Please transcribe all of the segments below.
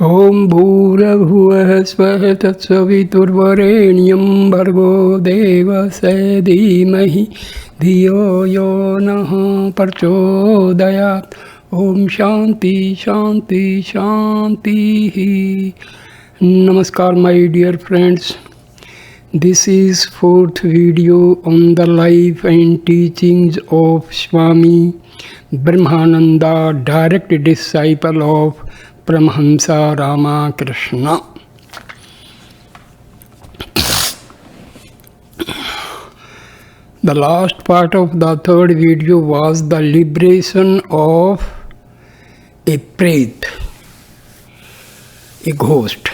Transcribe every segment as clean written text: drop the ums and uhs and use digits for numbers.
ॐ भूर्भुवः स्वः तत्सवितुर्वरेण्यं भर्गो देवस्य धीमहि धियो यो नः प्रचोदयात्। ॐ शांति शांति शांति। नमस्कार my dear friends. This is fourth video on the life and teachings of Swami Brahmananda, direct disciple of Paramahamsa Ramakrishna. The last part of the third video was the liberation of a pret, a ghost.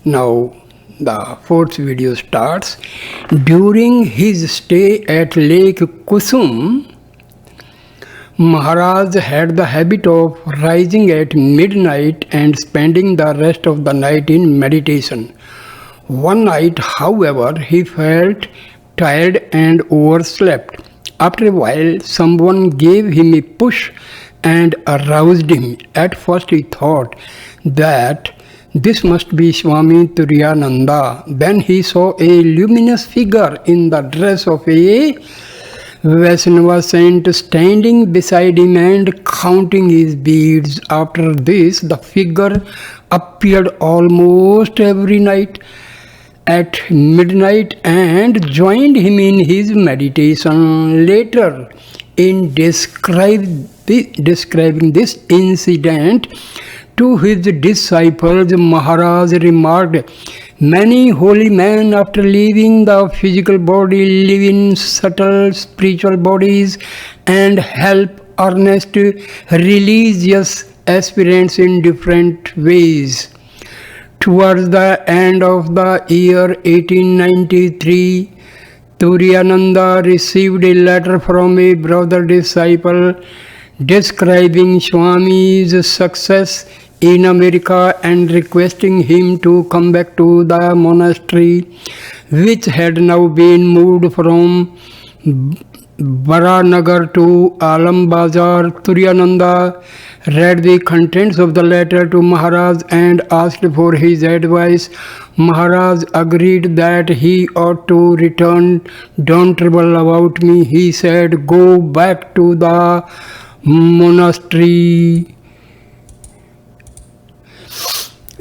Now the fourth video starts. During his stay at Lake Kusum, Maharaj had the habit of rising at midnight and spending the rest of the night in meditation. One night, however, he felt tired and overslept. After a while, someone gave him a push and aroused him. At first he thought that this must be Swami Turiyananda. Then he saw a luminous figure in the dress of a Vaishnava saint standing beside him and counting his beads. After this, the figure appeared almost every night at midnight and joined him in his meditation. Later, in describing this incident to his disciples, Maharaj remarked, "Many holy men, after leaving the physical body, live in subtle spiritual bodies and help earnest religious aspirants in different ways." Towards the end of the year 1893, Turiyananda received a letter from a brother disciple describing Swami's success in America and requesting him to come back to the monastery, which had now been moved from Baranagar to Alam Bazar. Turiyananda read the contents of the letter to Maharaj and asked for his advice. Maharaj agreed that he ought to return. "Don't trouble about me," he said. "Go back to the monastery.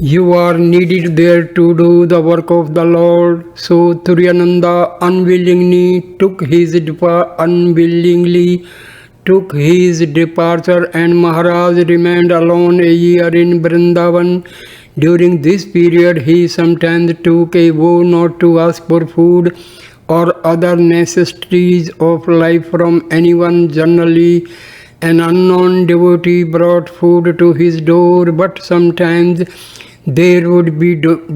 You are needed there to do the work of the Lord." So Turiyananda unwillingly took his departure, and Maharaj remained alone a year in Vrindavan. During this period, he sometimes took a vow not to ask for food or other necessities of life from anyone. Generally, an unknown devotee brought food to his door, but sometimes there would be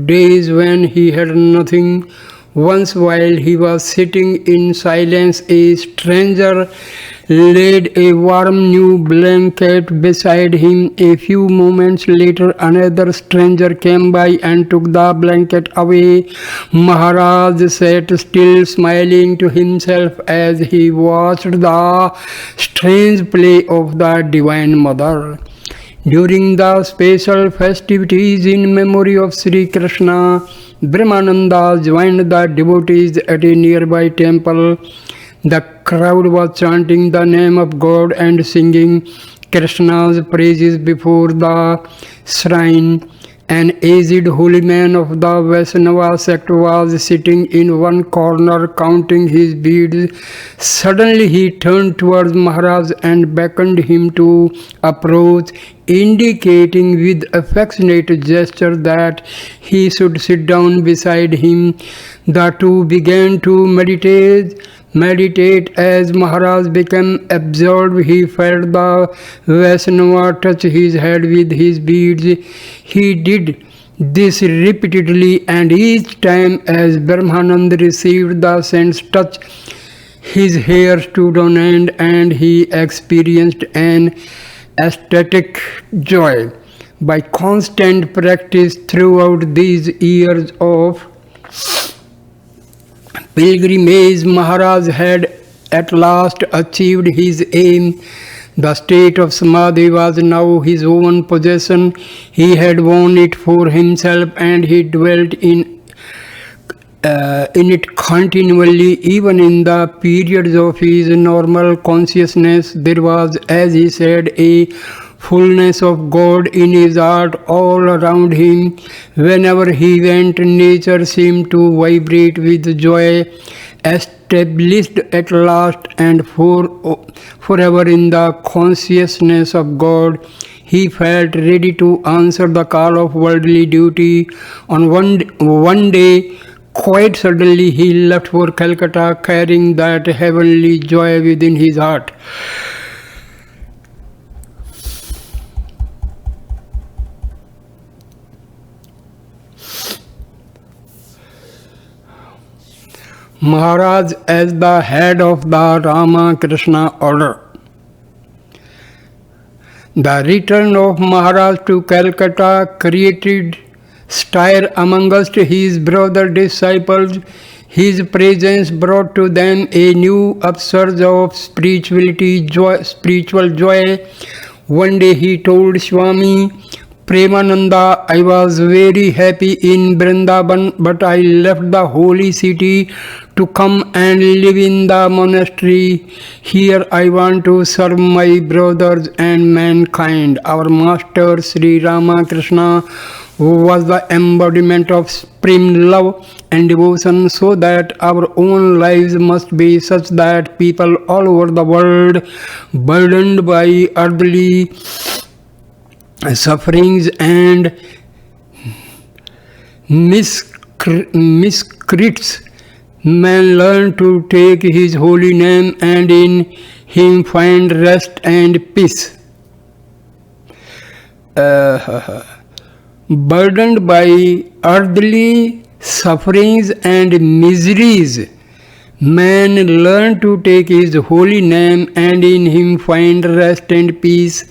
days when he had nothing. Once, while he was sitting in silence, a stranger laid a warm new blanket beside him. A few moments later, another stranger came by and took the blanket away. Maharaj sat still, smiling to himself as he watched the strange play of the Divine Mother. During the special festivities in memory of Sri Krishna, Brahmananda joined the devotees at a nearby temple. The crowd was chanting the name of God and singing Krishna's praises before the shrine. An aged holy man of the Vaishnava sect was sitting in one corner counting his beads. Suddenly he turned towards Maharaj and beckoned him to approach, indicating with affectionate gesture that he should sit down beside him. The two began to meditate. As Maharaj became absorbed, he felt the Vaishnava touch his head with his beads. He did this repeatedly, and each time as Brahmananda received the saint's touch, his hair stood on end and he experienced an ecstatic joy. By constant practice throughout these years of pilgrimage, Maharaj had at last achieved his aim. The state of Samadhi was now his own possession. He had won it for himself and he dwelt in it continually. Even in the periods of his normal consciousness, there was, as he said, a fullness of God in his heart all around him. Whenever he went, nature seemed to vibrate with joy. Established at last and forever in the consciousness of God, he felt ready to answer the call of worldly duty. On one day, quite suddenly, he left for Calcutta carrying that heavenly joy within his heart. Maharaj as the head of the Ramakrishna order. The return of Maharaj to Calcutta created stir amongst his brother disciples. His presence brought to them a new upsurge of spiritual joy. One day he told Swami Premananda, I was very happy in Vrindavan, but I left the holy city to come and live in the monastery. Here I want to serve my brothers and mankind. Our master Sri Ramakrishna was the embodiment of supreme love and devotion, so that our own lives must be such that people all over the world, burdened by earthly sufferings and miscreants, may learn to take his holy name and in him find rest and peace. Burdened by earthly sufferings and miseries, man learn to take his holy name and in him find rest and peace.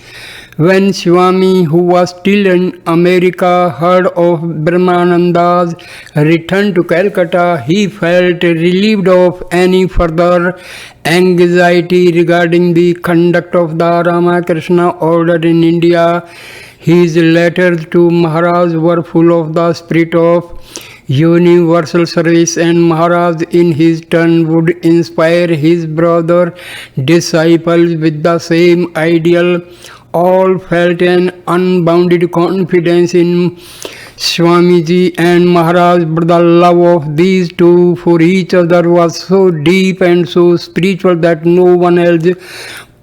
When Swami, who was still in America, heard of Brahmananda's return to Calcutta, he felt relieved of any further anxiety regarding the conduct of the Ramakrishna order in India. His letters to Maharaj were full of the spirit of universal service, and Maharaj in his turn would inspire his brother disciples with the same ideal. All felt an unbounded confidence in Swamiji and Maharaj, but the love of these two for each other was so deep and so spiritual that no one else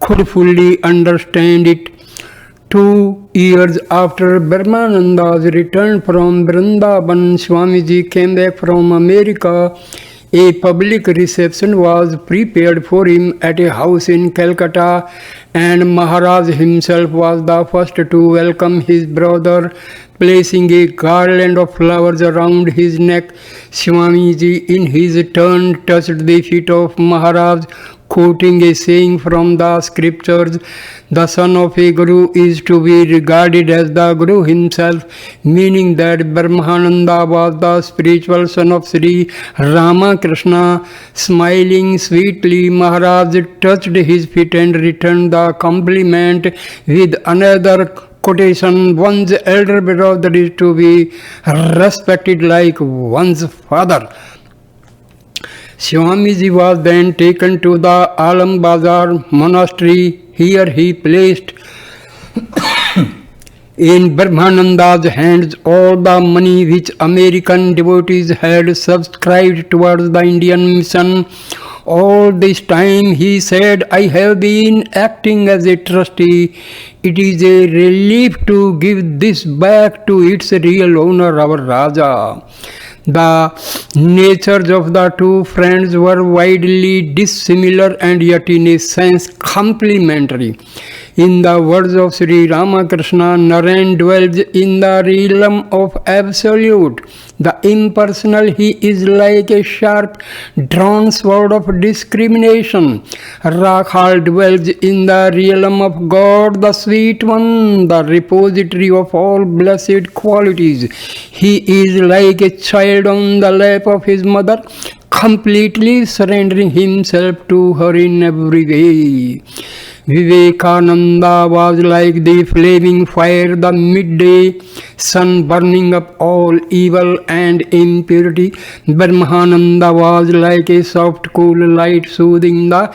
could fully understand it. 2 years after Brahmananda's return from Vrindavan, Swamiji came back from America. A public reception was prepared for him at a house in Calcutta, and Maharaj himself was the first to welcome his brother, placing a garland of flowers around his neck. Swamiji in his turn touched the feet of Maharaj, quoting a saying from the scriptures, "The son of a Guru is to be regarded as the Guru himself," meaning that Brahmananda was the spiritual son of Sri Ramakrishna. Smiling sweetly, Maharaj touched his feet and returned the compliment with another quotation, "One's elder brother is to be respected like one's father." Swamiji was then taken to the Alam Bazar monastery. Here he placed in Brahmananda's hands all the money which American devotees had subscribed towards the Indian mission. All this time he said, "I have been acting as a trustee. It is a relief to give this back to its real owner, our Raja." The natures of the two friends were widely dissimilar and yet in a sense complementary. In the words of Sri Ramakrishna, Narayan dwells in the realm of absolute, the impersonal. He is like a sharp drawn sword of discrimination. Rakhal dwells in the realm of God, the sweet one, the repository of all blessed qualities. He is like a child on the lap of his mother, completely surrendering himself to her in every way. Vivekananda was like the flaming fire, the midday sun burning up all evil and impurity. Brahmananda was like a soft cool light soothing the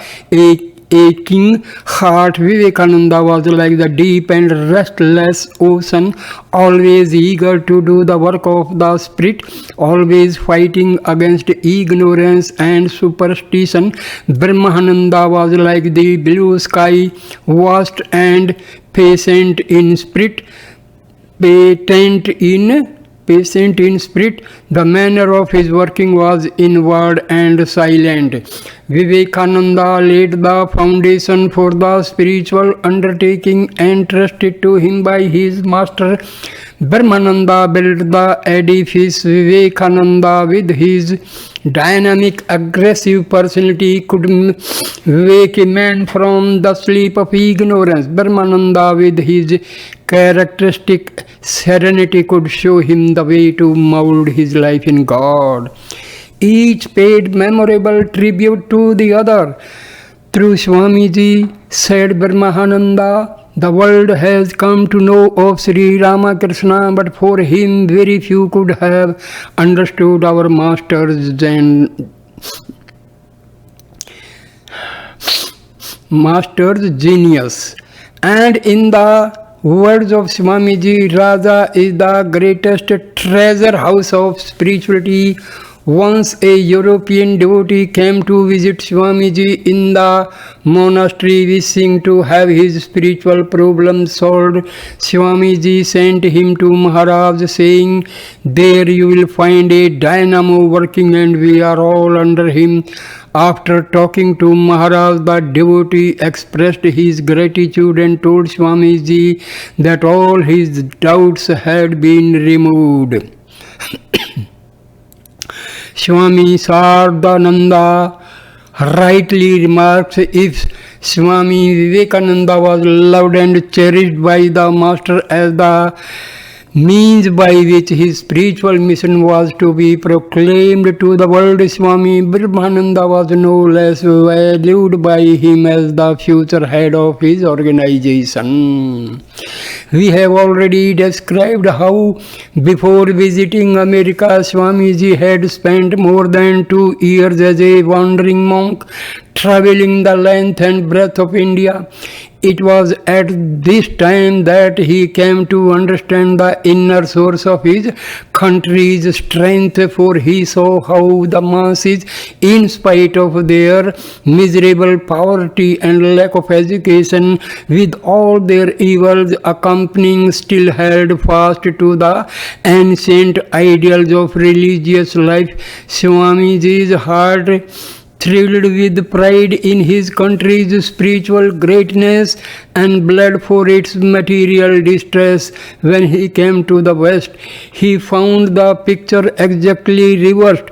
aching heart. Vivekananda was like the deep and restless ocean, always eager to do the work of the spirit, always fighting against ignorance and superstition. Brahmananda was like the blue sky, vast and patient in spirit, patient in spirit. The manner of his working was inward and silent. Vivekananda laid the foundation for the spiritual undertaking entrusted to him by his master. Brahmananda built the edifice. Vivekananda, with his dynamic, aggressive personality, could wake a man from the sleep of ignorance. Brahmananda, with his characteristic serenity, could show him the way to mold his life in God. Each paid memorable tribute to the other. Through Swamiji, said Brahmananda, the world has come to know of Sri Ramakrishna, but for him very few could have understood our master's genius. And in the words of Swamiji, Raja is the greatest treasure house of spirituality. Once a European devotee came to visit Swamiji in the monastery, wishing to have his spiritual problems solved. Swamiji sent him to Maharaj, saying, "There you will find a dynamo working and we are all under him." After talking to Maharaj, the devotee expressed his gratitude and told Swamiji that all his doubts had been removed. Swami Sardananda rightly remarks, if Swami Vivekananda was loved and cherished by the master as the means by which his spiritual mission was to be proclaimed to the world, Swami Brahmananda was no less valued by him as the future head of his organization. We have already described how, before visiting America, Swamiji had spent more than 2 years as a wandering monk, traveling the length and breadth of India. It was at this time that he came to understand the inner source of his country's strength, for he saw how the masses, in spite of their miserable poverty and lack of education, with all their evils accompanying, still held fast to the ancient ideals of religious life. Swamiji's heart thrilled with pride in his country's spiritual greatness and bled for its material distress. When he came to the West, he found the picture exactly reversed.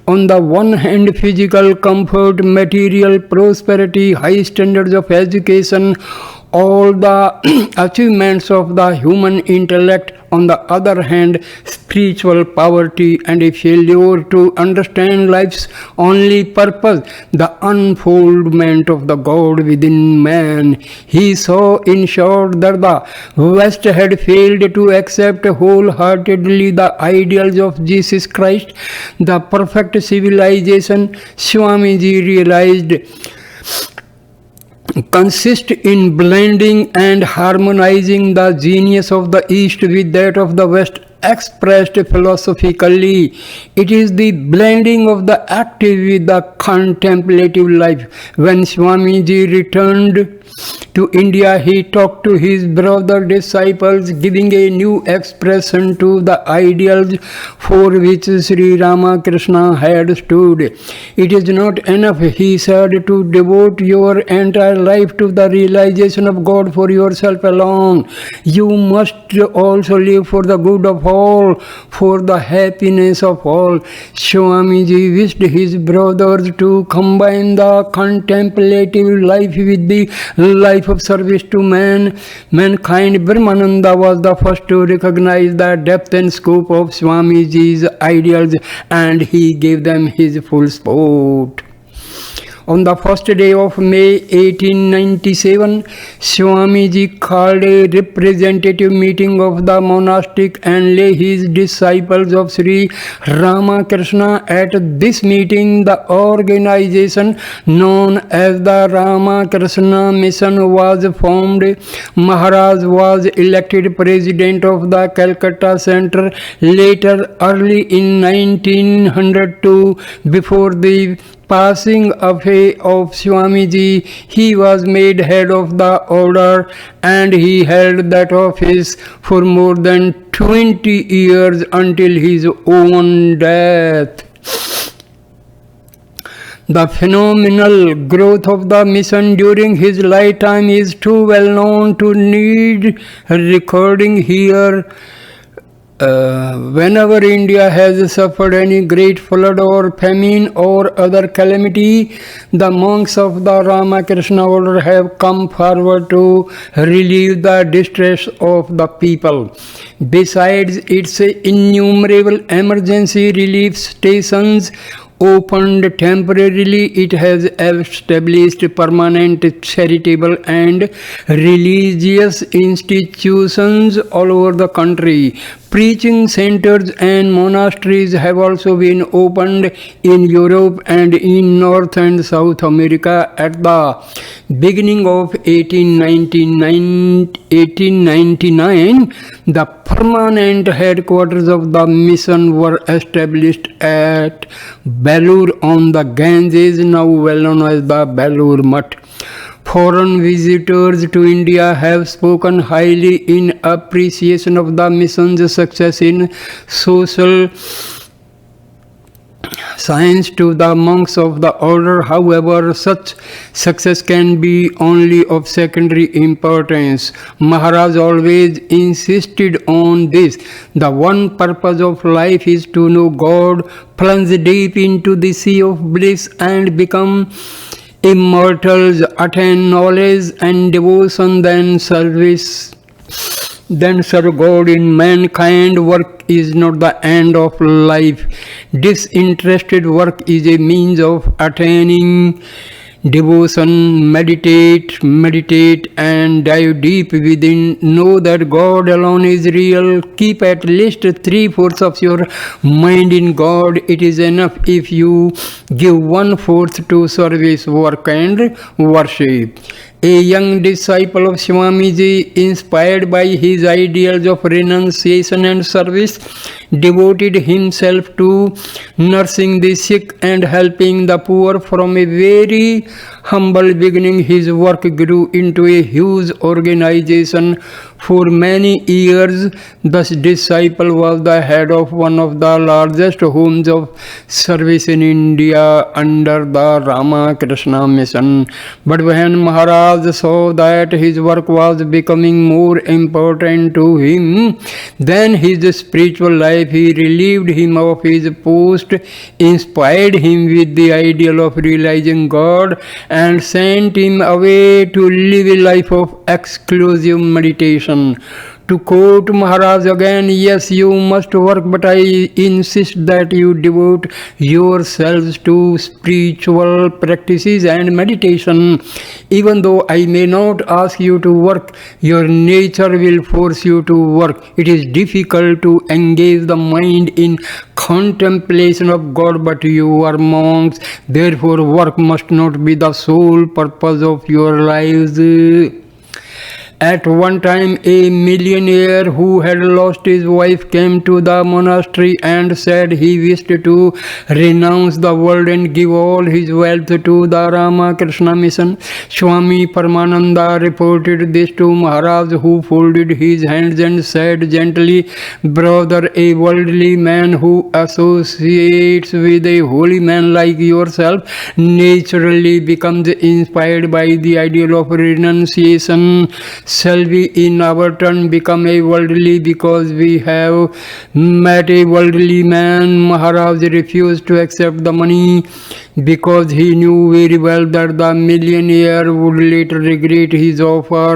On the one hand, physical comfort, material prosperity, high standards of education, all the achievements of the human intellect. On the other hand, spiritual poverty and a failure to understand life's only purpose, the unfoldment of the God within man. He saw, in short, that the West had failed to accept wholeheartedly the ideals of Jesus Christ, the perfect civilization. Swamiji realized consist in blending and harmonizing the genius of the East with that of the West, expressed philosophically. It is the blending of the active with the contemplative life. When Swamiji returned to India, he talked to his brother disciples, giving a new expression to the ideals for which Sri Ramakrishna had stood. It is not enough, he said, to devote your entire life to the realization of God for yourself alone. You must also live for the good of all, for the happiness of all. Swamiji wished his brothers to combine the contemplative life with the life of service to mankind. Brahmananda was the first to recognize the depth and scope of Swamiji's ideals, and he gave them his full support. On the first day of May 1897, Swamiji called a representative meeting of the monastic and lay his disciples of Sri Ramakrishna. At this meeting, the organization known as the Ramakrishna Mission was formed. Maharaj was elected president of the Calcutta Center later, early in 1902. Before the passing away of Swamiji, he was made head of the order, and he held that office for more than 20 years until his own death. The phenomenal growth of the mission during his lifetime is too well known to need recording here. Whenever India has suffered any great flood or famine or other calamity, the monks of the Ramakrishna order have come forward to relieve the distress of the people. Besides its innumerable emergency relief stations opened temporarily, it has established permanent charitable and religious institutions all over the country. Preaching centers and monasteries have also been opened in Europe and in North and South America. At the beginning of 1899, the permanent headquarters of the mission were established at Belur on the Ganges, now well known as the Belur Mutt. Foreign visitors to India have spoken highly in appreciation of the mission's success in social science to the monks of the order. However, such success can be only of secondary importance. Maharaj always insisted on this. The one purpose of life is to know God, plunge deep into the sea of bliss and become immortals, attain knowledge and devotion, then serve God in mankind. Work is not the end of life. Disinterested work is a means of attaining devotion. Meditate and dive deep within. Know that God alone is real. Keep at least 3/4 of your mind in God. It is enough if you give 1/4 to service, work and worship. A young disciple of Swamiji, inspired by his ideals of renunciation and service, devoted himself to nursing the sick and helping the poor. From a very humble beginning, his work grew into a huge organization. For many years, this disciple was the head of one of the largest homes of service in India under the Ramakrishna Mission. But when Maharaj saw that his work was becoming more important to him than his spiritual life, he relieved him of his post, inspired him with the ideal of realizing God, and sent him away to live a life of exclusive meditation. To quote Maharaj again, yes, you must work, but I insist that you devote yourselves to spiritual practices and meditation. Even though I may not ask you to work, your nature will force you to work. It is difficult to engage the mind in contemplation of God, but you are monks. Therefore, work must not be the sole purpose of your lives. At one time, a millionaire who had lost his wife came to the monastery and said he wished to renounce the world and give all his wealth to the Ramakrishna Mission. Swami Paramananda reported this to Maharaj, who folded his hands and said gently, "Brother, a worldly man who associates with a holy man like yourself naturally becomes inspired by the ideal of renunciation. Shall we in our turn become a worldly because we have met a worldly man?" Maharaj refused to accept the money because he knew very well that the millionaire would later regret his offer,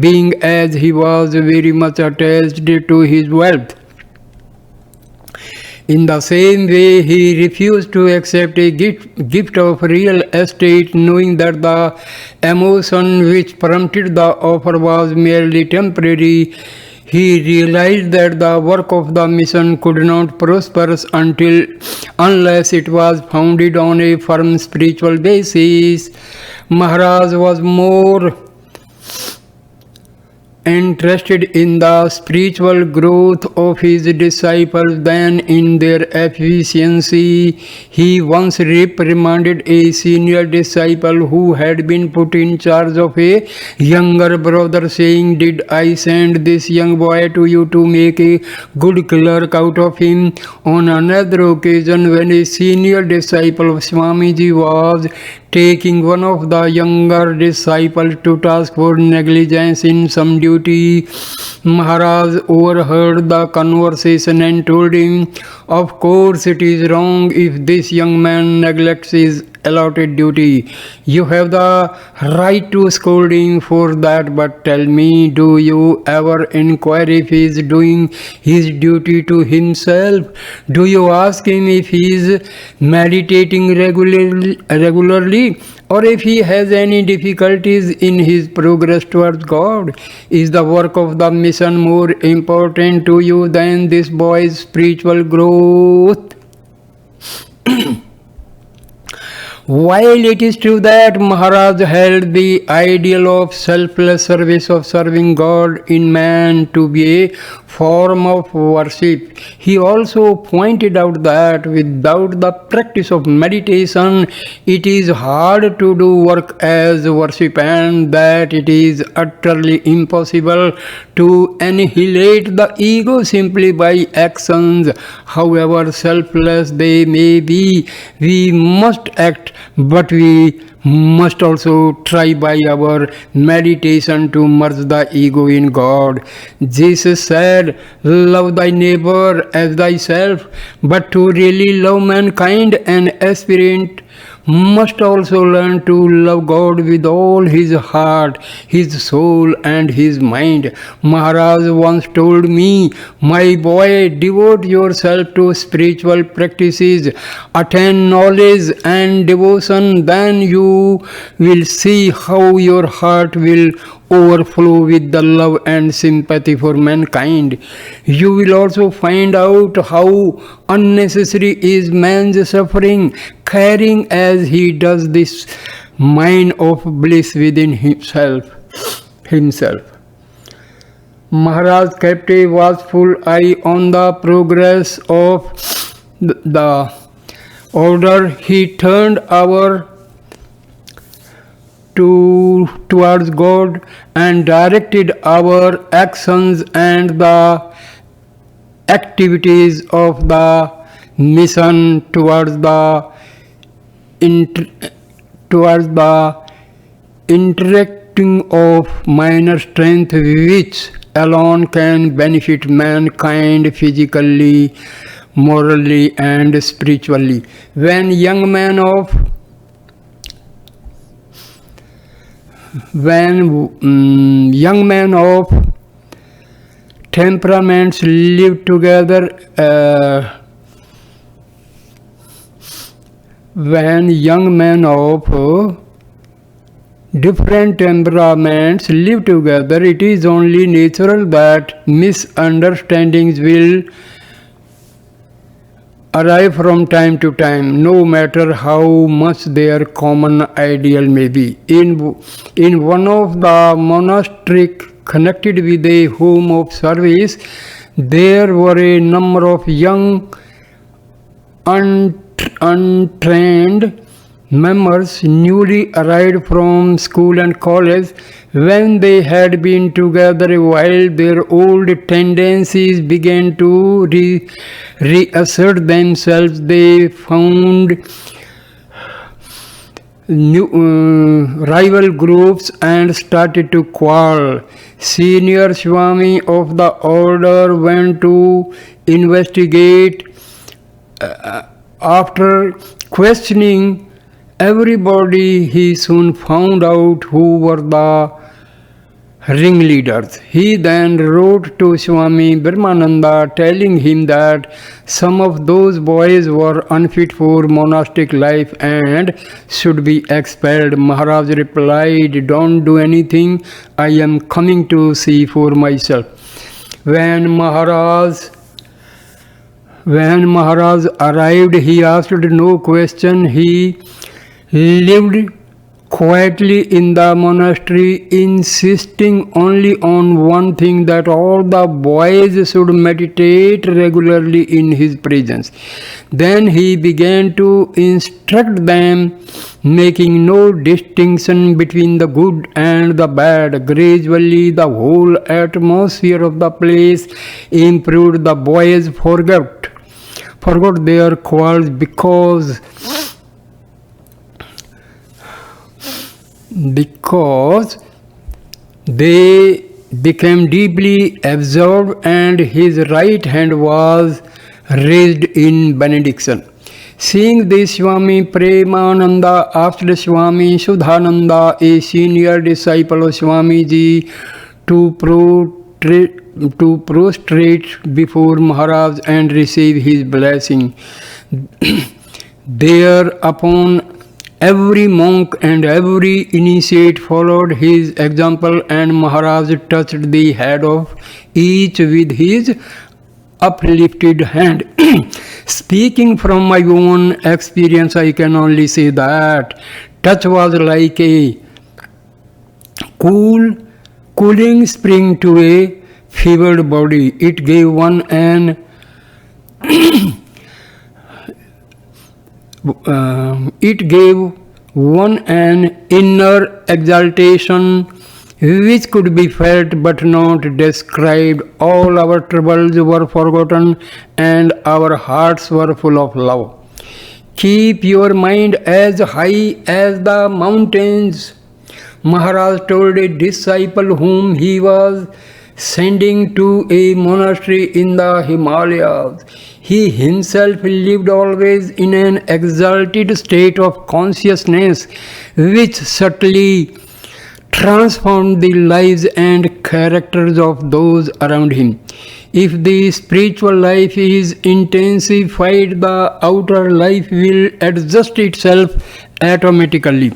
being as he was very much attached to his wealth. In the same way, he refused to accept a gift of real estate, knowing that the emotion which prompted the offer was merely temporary. He realized that the work of the mission could not prosper unless it was founded on a firm spiritual basis. Maharaj was more interested in the spiritual growth of his disciples than in their efficiency. He once reprimanded a senior disciple who had been put in charge of a younger brother, saying, "Did I send this young boy to you to make a good clerk out of him?" On another occasion, when a senior disciple of Swamiji was taking one of the younger disciples to task for negligence in some duty, Maharaj overheard the conversation and told him, "Of course it is wrong if this young man neglects his allotted duty. You have the right to scold him for that, but tell me, do you ever inquire if he is doing his duty to himself? Do you ask him if he is meditating regularly, or if he has any difficulties in his progress towards God? Is the work of the mission more important to you than this boy's spiritual growth?" While it is true that Maharaj held the ideal of selfless service of serving God in man to be a form of worship, he also pointed out that without the practice of meditation, it is hard to do work as worship, and that it is utterly impossible to annihilate the ego simply by actions, however selfless they may be. We must act, but we must also try by our meditation to merge the ego in God. Jesus said, "Love thy neighbor as thyself," but to really love mankind, an aspirant must also learn to love God with all his heart, his soul, and his mind. Maharaj once told me, "My boy, devote yourself to spiritual practices, attain knowledge and devotion, then you will see how your heart will overflow with the love and sympathy for mankind. You will also find out how unnecessary is man's suffering, carrying as he does this mine of bliss within himself. Maharaj kept a watchful eye on the progress of the order. He turned towards God and directed our actions and the activities of the mission towards the interacting of minor strength, which alone can benefit mankind physically, morally, and spiritually. When young men of temperaments live together, when young men of different temperaments live together, it is only natural that misunderstandings will arrive from time to time, no matter how much their common ideal may be. In one of the monasteries connected with a home of service, there were a number of young untrained members newly arrived from school and college. When they had been together a while, their old tendencies began to reassert themselves. They found new rival groups and started to quarrel. Senior Swami of the order went to investigate. After questioning everybody, he soon found out who were the ringleaders. He then wrote to Swami Brahmananda telling him that some of those boys were unfit for monastic life and should be expelled. Maharaj replied, "Don't do anything, I am coming to see for myself." When Maharaj arrived, he asked no question. He lived quietly in the monastery, insisting only on one thing, that all the boys should meditate regularly in his presence. Then he began to instruct them, making no distinction between the good and the bad. Gradually, the whole atmosphere of the place improved. The boys forgot their quarrels because they became deeply absorbed, and his right hand was raised in benediction. Seeing this, Swami Premananda asked Swami Sudhananda, a senior disciple of Swamiji, to prostrate before Maharaj and receive his blessing. Thereupon every monk and every initiate followed his example, and Maharaj touched the head of each with his uplifted hand. Speaking from my own experience, I can only say that touch was like a cooling spring to a fevered body. It gave one an inner exaltation which could be felt but not described. All our troubles were forgotten and our hearts were full of love. Keep your mind as high as the mountains, Maharaj told a disciple whom he was sending to a monastery in the Himalayas. He himself lived always in an exalted state of consciousness which subtly transformed the lives and characters of those around him. If the spiritual life is intensified, the outer life will adjust itself automatically.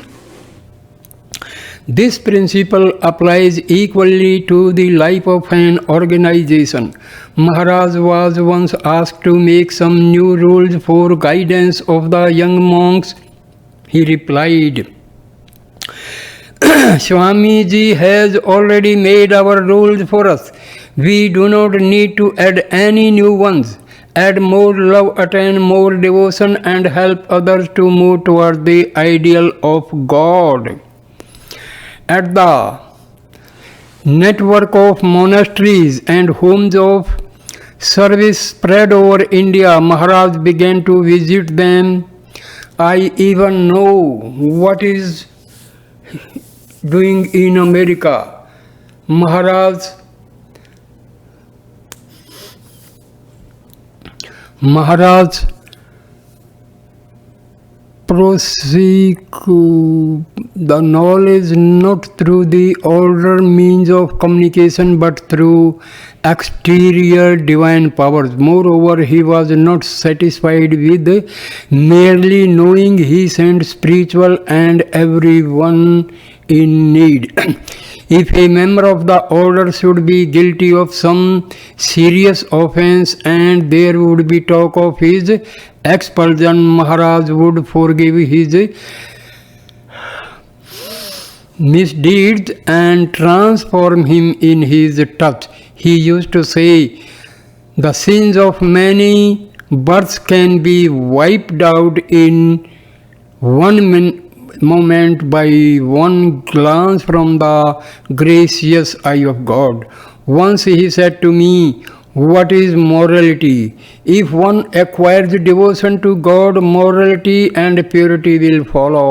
This principle applies equally to the life of an organization. Maharaj was once asked to make some new rules for guidance of the young monks. He replied, "Swamiji has already made our rules for us. We do not need to add any new ones. Add more love, attain more devotion, and help others to move toward the ideal of God." At the network of monasteries and homes of service spread over India, Maharaj began to visit them. I even know what is doing in America. Maharaj prosecute the knowledge not through the older means of communication but through exterior divine powers. Moreover, he was not satisfied with merely knowing. He sent spiritual and everyone in need. If a member of the order should be guilty of some serious offense and there would be talk of his expulsion, Maharaj would forgive his misdeeds and transform him in his touch. He used to say, "The sins of many births can be wiped out in one moment by one glance from the gracious eye of God." Once he said to me, "What is morality? If one acquires devotion to God, morality and purity will follow,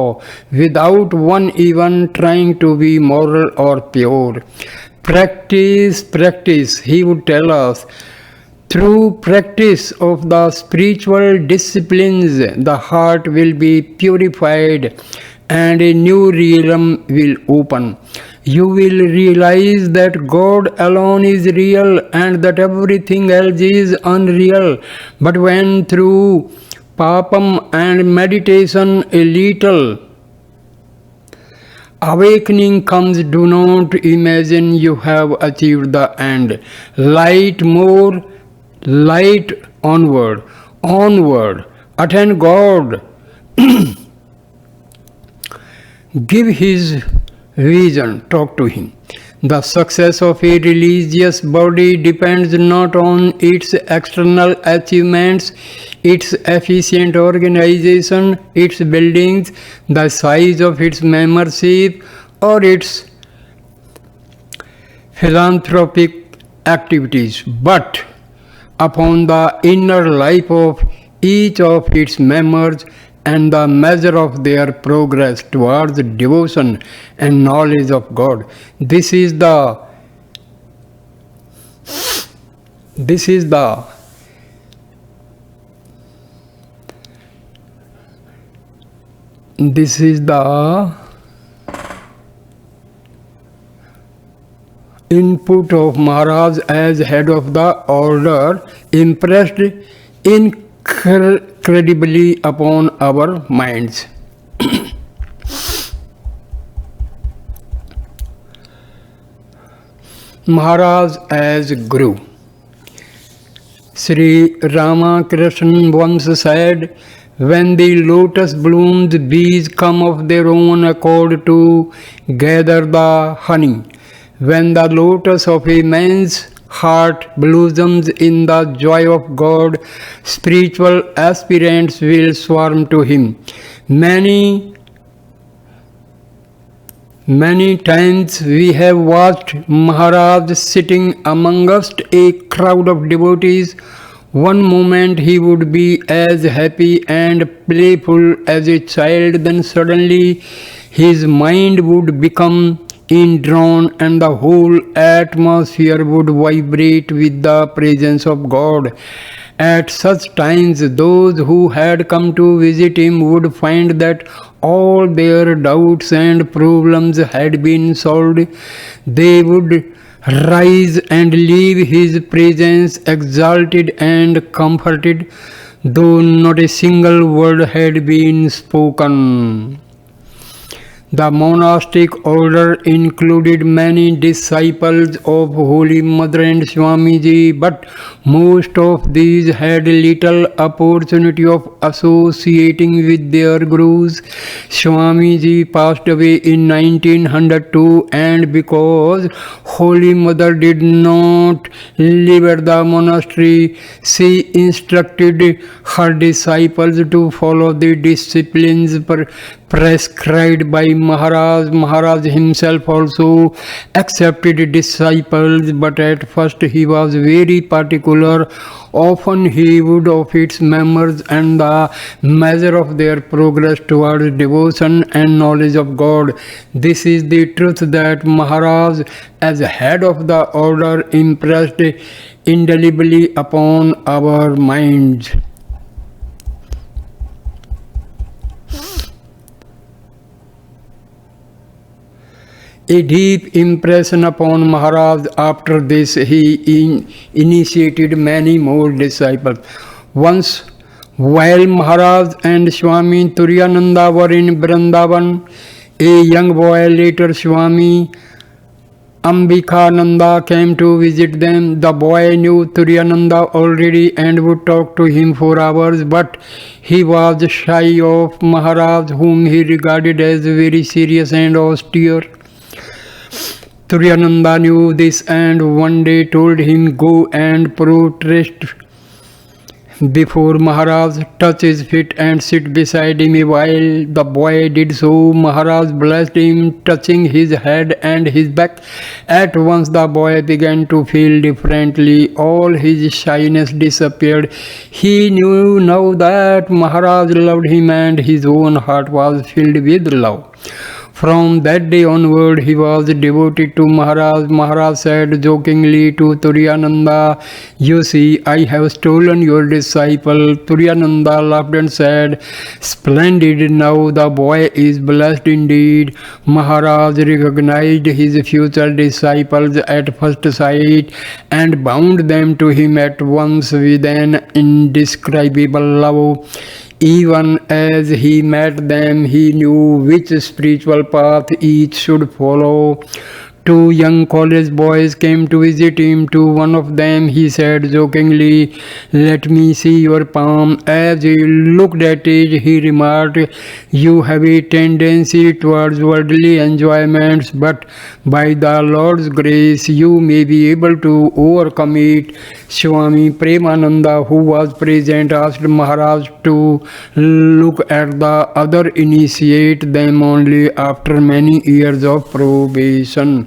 without one even trying to be moral or pure. Practice, he would tell us. Through practice of the spiritual disciplines, the heart will be purified and a new realm will open. you will realize that God alone is real and that everything else is unreal. But when through papam and meditation a little awakening comes, do not imagine you have achieved the end. Light more, light onward, onward, attend God. Give His vision, talk to Him. The success of a religious body depends not on its external achievements, its efficient organization, its buildings, the size of its membership, or its philanthropic activities, but upon the inner life of each of its members and the measure of their progress towards devotion and knowledge of God. This is the input of Maharaj as head of the order, impressed incredibly upon our minds. Maharaj as Guru. Sri Ramakrishna once said, when the lotus blooms, bees come of their own accord to gather the honey. When the lotus of a man's heart blossoms in the joy of God, spiritual aspirants will swarm to him. Many times we have watched Maharaj sitting amongst a crowd of devotees. One moment he would be as happy and playful as a child, then suddenly his mind would become indrawn and the whole atmosphere would vibrate with the presence of God. At such times, those who had come to visit him would find that all their doubts and problems had been solved. They would rise and leave his presence exalted and comforted, though not a single word had been spoken. The monastic order included many disciples of Holy Mother and Swamiji, but most of these had little opportunity of associating with their gurus. Swamiji passed away in 1902, and because Holy Mother did not live at the monastery, she instructed her disciples to follow the disciplines prescribed by Maharaj. Maharaj himself also accepted disciples, but at first he was very particular. Often he would of its members and the measure of their progress towards devotion and knowledge of God. This is the truth that Maharaj, as head of the order, impressed indelibly upon our minds. A deep impression upon Maharaj. After this, he initiated many more disciples. Once, while Maharaj and Swami Turiyananda were in Vrindavan, a young boy, later Swami Ambikananda, came to visit them. The boy knew Turiyananda already and would talk to him for hours, but he was shy of Maharaj, whom he regarded as very serious and austere. Turiyananda knew this and one day told him, go and prostrate before Maharaj, touch his feet and sit beside him a while. The boy did so. Maharaj blessed him, touching his head and his back. At once the boy began to feel differently. All his shyness disappeared. He knew now that Maharaj loved him and his own heart was filled with love. From that day onward, he was devoted to Maharaj. Maharaj said jokingly to Turyananda, "You see, I have stolen your disciple." Turyananda laughed and said, "Splendid, now the boy is blessed indeed." Maharaj recognized his future disciples at first sight and bound them to him at once with an indescribable love. Even as he met them, he knew which spiritual path each should follow. Two young college boys came to visit him. To one of them he said jokingly, "Let me see your palm." As he looked at it, he remarked, "You have a tendency towards worldly enjoyments, but by the Lord's grace you may be able to overcome it." Swami Premananda, who was present, asked Maharaj to look at the other initiate them only after many years of probation.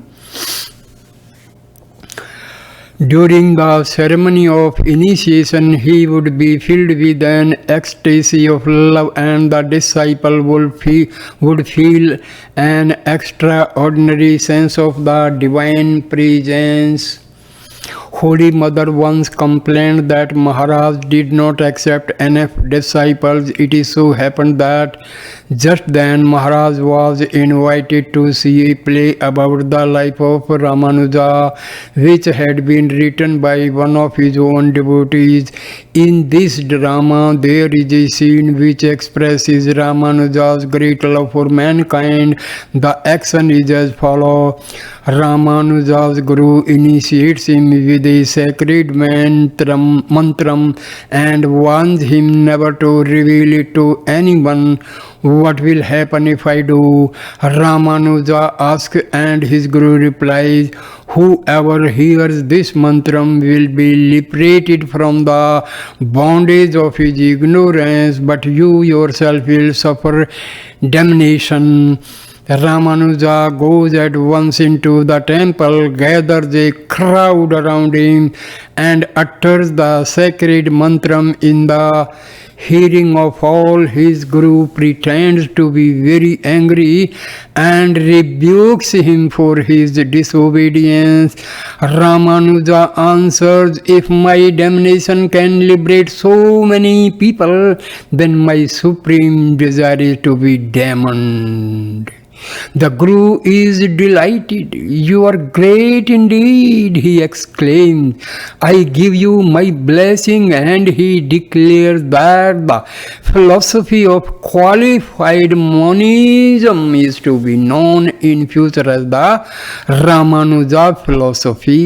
During the ceremony of initiation, he would be filled with an ecstasy of love, and the disciple would feel an extraordinary sense of the divine presence. Holy Mother once complained that Maharaj did not accept enough disciples. It so happened that just then Maharaj was invited to see a play about the life of Ramanuja, which had been written by one of his own devotees. In this drama, there is a scene which expresses Ramanuja's great love for mankind. The action is as follows. Ramanuja's Guru initiates him with a sacred mantram and warns him never to reveal it to anyone. "What will happen if I do?" Ramanuja asks, and his Guru replies, "Whoever hears this mantram will be liberated from the bondage of his ignorance, but you yourself will suffer damnation." Ramanuja goes at once into the temple, gathers a crowd around him, and utters the sacred mantram in the hearing of all. His Guru pretends to be very angry and rebukes him for his disobedience. Ramanuja answers, "If my damnation can liberate so many people, then my supreme desire is to be damned." The Guru is delighted. "You are great indeed," he exclaims. "I give you my blessing," and he declares that the philosophy of qualified monism is to be known in future as the Ramanuja philosophy.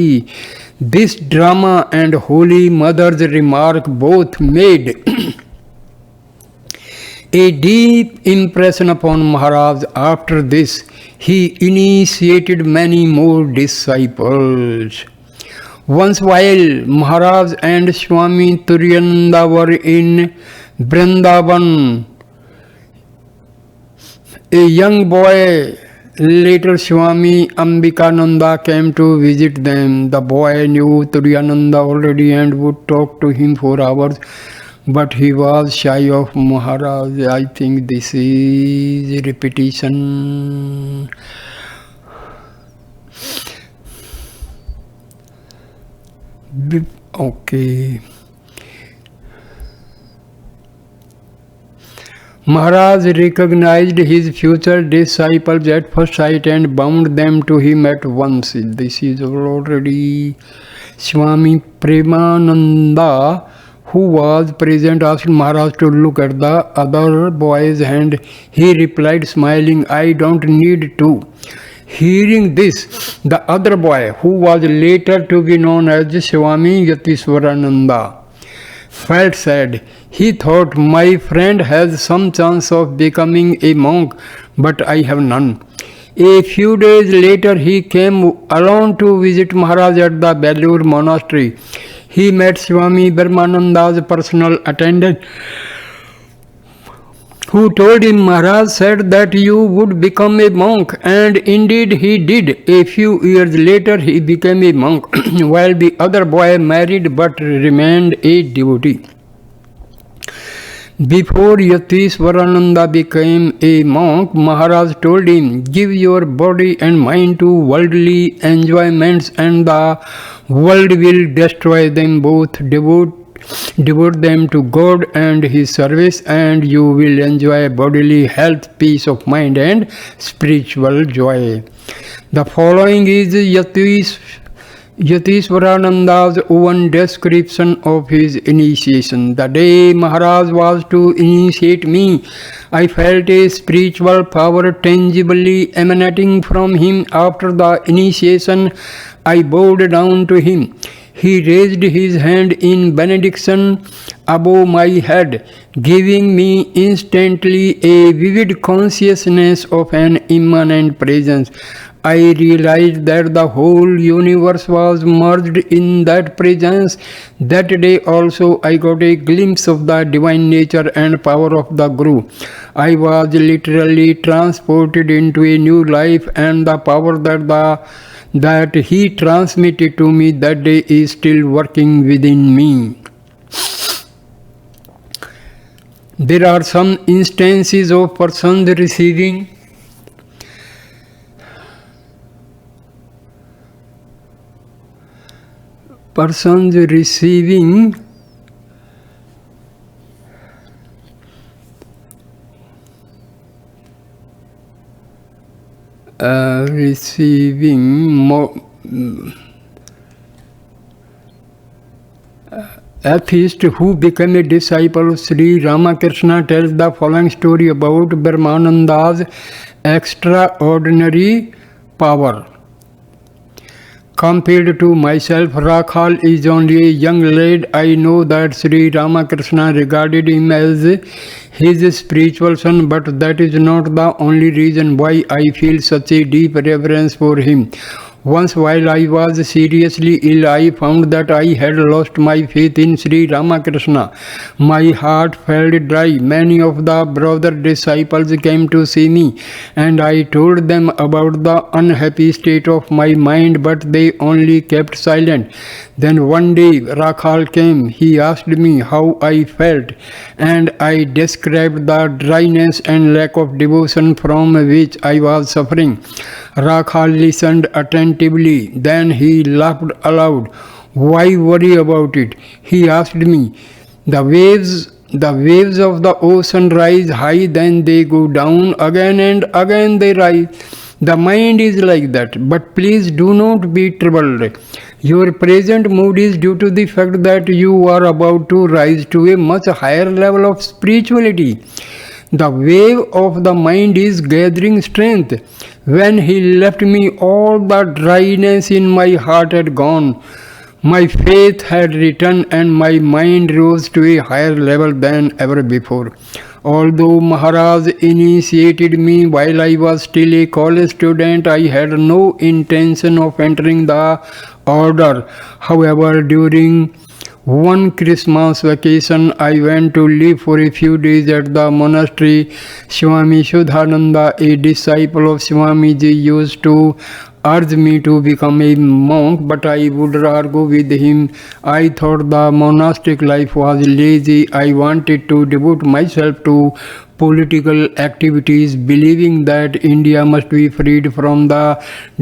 This drama and Holy Mother's remark both made a deep impression upon Maharaj. After this, he initiated many more disciples. Once while Maharaj and Swami Turyananda were in Vrindavan, a young boy, later Swami Ambikananda, came to visit them. The boy knew Turyananda already and would talk to him for hours, but he was shy of Maharaj. I think this is repetition. Okay. Maharaj recognized his future disciples at first sight and bound them to him at once. This is already Swami Premananda, who was present, asked Maharaj to look at the other boys, and he replied smiling, "I don't need to." Hearing this, the other boy, who was later to be known as Swami Yatiswarananda, felt sad. He thought, "My friend has some chance of becoming a monk, but I have none." A few days later, he came alone to visit Maharaj at the Belur monastery. He met Swami Brahmananda's personal attendant, who told him Maharaj said that you would become a monk, and indeed he did. A few years later he became a monk, while the other boy married but remained a devotee. Before Yatishwarananda became a monk, Maharaj told him, "Give your body and mind to worldly enjoyments, and the world will destroy them both. Devote them to God and His service, and you will enjoy bodily health, peace of mind, and spiritual joy." The following is Yatishwarananda's own description of his initiation. The day Maharaj was to initiate me, I felt a spiritual power tangibly emanating from him. After the initiation, I bowed down to him. He raised his hand in benediction above my head, giving me instantly a vivid consciousness of an immanent presence. I realized that the whole universe was merged in that presence. That day also I got a glimpse of the divine nature and power of the Guru. I was literally transported into a new life, and the power that he transmitted to me that day is still working within me. There are some instances of persons receiving atheist who became a disciple of Sri Ramakrishna tells the following story about Brahmananda's extraordinary power. Compared to myself, Rakhal is only a young lad. I know that Sri Ramakrishna regarded him as his spiritual son, but that is not the only reason why I feel such a deep reverence for him. Once while I was seriously ill, I found that I had lost my faith in Sri Ramakrishna. My heart felt dry. Many of the brother disciples came to see me, and I told them about the unhappy state of my mind, but they only kept silent. Then one day Rakhal came. He asked me how I felt, and I described the dryness and lack of devotion from which I was suffering. Rakhal listened attentively. Then he laughed aloud. "Why worry about it?" he asked me. The waves of the ocean rise high, then they go down again, and again they rise. The mind is like that. But please do not be troubled. Your present mood is due to the fact that you are about to rise to a much higher level of spirituality. The wave of the mind is gathering strength. When he left me, all the dryness in my heart had gone. My faith had returned, and my mind rose to a higher level than ever before. Although Maharaj initiated me while I was still a college student, I had no intention of entering the order. However, during one Christmas vacation, I went to live for a few days at the monastery. Swami Shuddhananda, a disciple of Swamiji, used to urge me to become a monk, but I would argue with him. I thought the monastic life was lazy. I wanted to devote myself to political activities, believing that India must be freed from the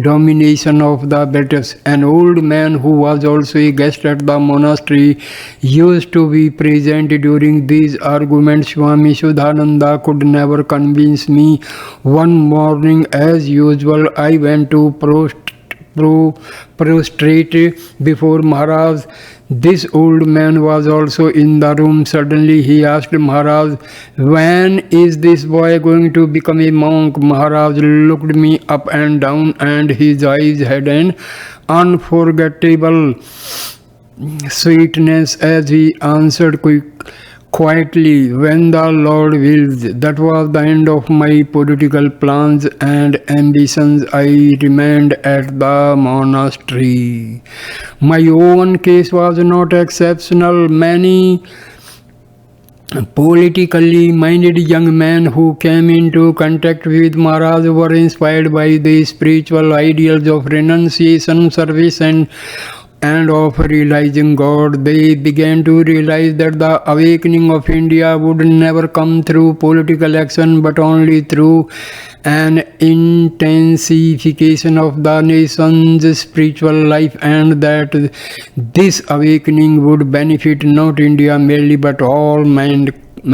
domination of the British. An old man who was also a guest at the monastery used to be present during these arguments. Swami Shuddhananda could never convince me. One morning, as usual, I went to prostrate before Maharaj. This old man was also in the room. Suddenly he asked Maharaj, "When is this boy going to become a monk?" Maharaj looked me up and down, and his eyes had an unforgettable sweetness as he answered quietly, "When the Lord wills." That was the end of my political plans and ambitions. I remained at the monastery. My own case was not exceptional. Many politically minded young men who came into contact with Maharaj were inspired by the spiritual ideals of renunciation, service, and and of realizing God. They began to realize that the awakening of India would never come through political action but only through an intensification of the nation's spiritual life, and that this awakening would benefit not India merely but all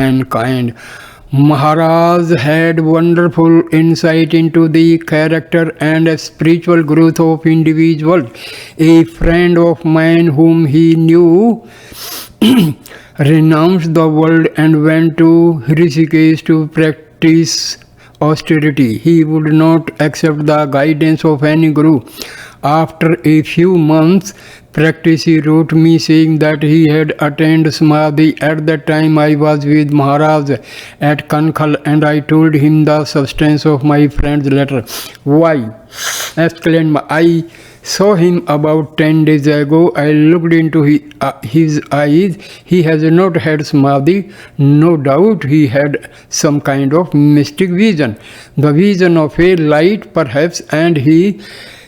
mankind. Maharaj had wonderful insight into the character and spiritual growth of individuals. A friend of mine whom he knew renounced the world and went to Rishikesh to practice austerity. He would not accept the guidance of any guru. After a few months' practice, he wrote me saying that he had attained Samadhi. At that time, I was with Maharaj at Kankhal, and I told him the substance of my friend's letter. Why? Exclaimed I. Saw him about 10 days ago. I looked into his eyes. He has not had Samadhi. No doubt he had some kind of mystic vision. The vision of a light perhaps, and he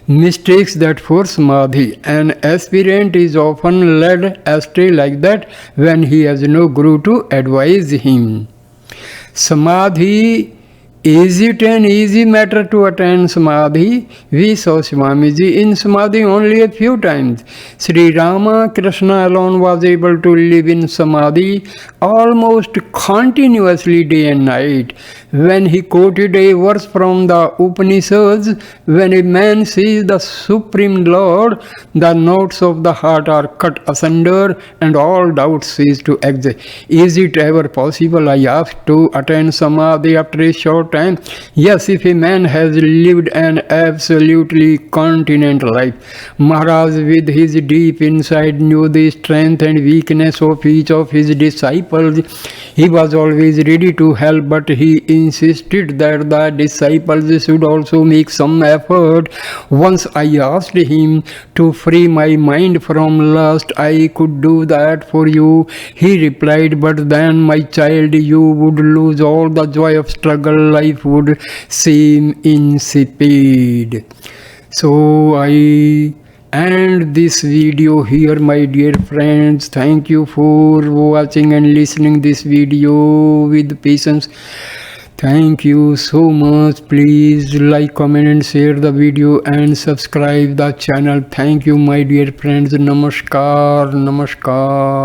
mistakes that for Samadhi. An aspirant is often led astray like that when he has no guru to advise him. Samadhi. Is it an easy matter to attain Samadhi? We saw Swamiji in Samadhi only a few times. Sri Rama Krishna alone was able to live in Samadhi almost continuously day and night. When he quoted a verse from the Upanishads, when a man sees the Supreme Lord, the knots of the heart are cut asunder and all doubts cease to exist. Is it ever possible, I asked, to attain Samadhi after a short time? Yes, if a man has lived an absolutely continent life. Maharaj, with his deep insight, knew the strength and weakness of each of his disciples. He was always ready to help, but he insisted that the disciples should also make some effort. Once I asked him to free my mind from lust. I could do that for you, he replied, but then, my child, you would lose all the joy of struggle. Life would seem insipid. So I end this video here, my dear friends. Thank you for watching and listening this video with patience. Thank you so much. Please like, comment and share the video and subscribe the channel. Thank you, my dear friends. Namaskar. Namaskar.